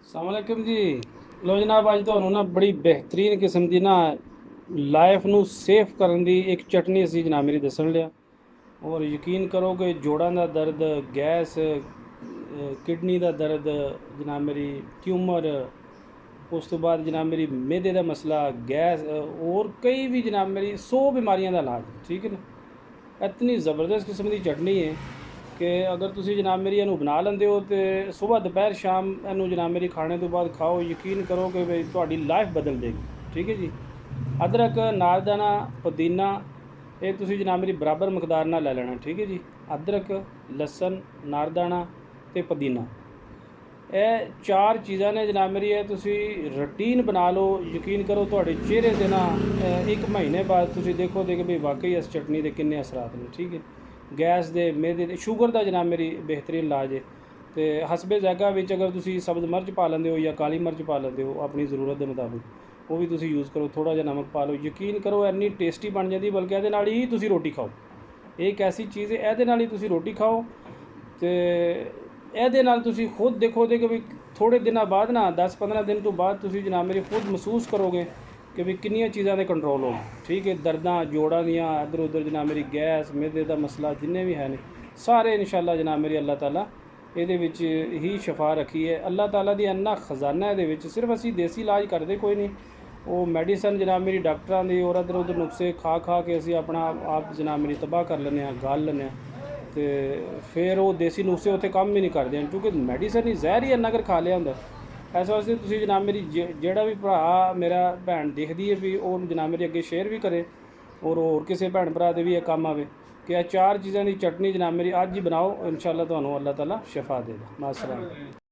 सलामकुम जी। लो जनाब, अज तुहानू ना बड़ी बेहतरीन किस्म की ना लाइफ नू सेफ करने की एक चटनी असी जनाब मेरी दसन लिया। और यकीन करो कि जोड़ों का दर्द, गैस, किडनी का दर्द, जनाब मेरी ट्यूमर, उस तो बाद जनाब मेरी मेदे का मसला, गैस और कई भी जनाब मेरी 100 बीमारियों का इलाज, ठीक है ना। इतनी ज़बरदस्त किस्म की चटनी है कि अगर तुसी जनाब मेरी इनू बना लेंदे हो तो सुबह दोपहर शाम इनू जनाब मेरी खाने तो बाद खाओ, यकीन करो कि भाई तुहाडी लाइफ बदल देगी, ठीक है जी। अदरक, नारदाना, पुदीना, ये तुसी जनाब मेरी बराबर मकदार नाल ले लेना, ठीक है जी। अदरक, लसन, नारदाना ते पुदीना, ਇਹ चार चीज़ां ने जनाब मेरी है तुसी रूटीन बना लो। यकीन करो तुहाडे चेहरे ते ना एक महीने बाद तुसी देखो कि भाई वाकई इस चटनी के किन्ने असरात ने, ठीक है। गैस दे, मेदे दे, शुगर का जनाब मेरी बेहतरीन इलाज है। तो हसबे ज़ायका विच अगर तुसी सब्ज़ मिर्च पा लेंदे हो या काली मिर्च पा लेंदे हो अपनी ज़रूरत के मुताबिक, वो भी तुसी यूज़ करो। थोड़ा जिहा नमक पा लो, यकीन करो इन्नी टेस्टी बन जाती, बल्कि इहदे नाल ही तुसी रोटी खाओ। एक ऐसी चीज़ है, इहदे नाल ही तुसी रोटी खाओ। तो ਇਹਦੇ ਨਾਲ ਤੁਸੀਂ खुद देखो कि भी थोड़े दिनों बाद ना 10-15 दिन तो बाद तुसी जनाब मेरी खुद महसूस करोगे कि भी किन्नियां चीज़ां दे कंट्रोल हो, ठीक है। दर्दां जोड़ां दियां, इधर उधर जनाब मेरी गैस, मेदे दा मसला जिन्ने भी है ने सारे इंशाअल्लाह जनाब मेरी अल्लाह ताला ਇਹਦੇ ਵਿੱਚ ही शफा रखी है। अल्लाह ताला दी इन्ना खजाना ਇਹਦੇ ਵਿੱਚ। सिर्फ असी देसी इलाज करते कोई नहीं, वो मैडिसन जनाब मेरी डॉक्टरां दी और इधर उधर नुस्खे खा खा के असी अपना आप जनाब मेरी तबाह कर लैने, गाल लैने। तो फिर वो देसी नुस्खे उत्थे काम भी नहीं करते, क्योंकि मैडिसन ही जहर ही इन्ना कर खा लिया होंदा। इस वास्ते तुसी जनाब मेरी जेड़ा भी भरा मेरा भैन देखदी है भी वो जनाब मेरी अगे शेयर भी करे और किसी भैन भरा दे भी ये काम आवे कि यह चार चीज़ों की चटनी जनाब मेरी अज ही बनाओ, इंशाअल्लाह तुहानू अल्लाह ताला शफा देगा। मासलाम।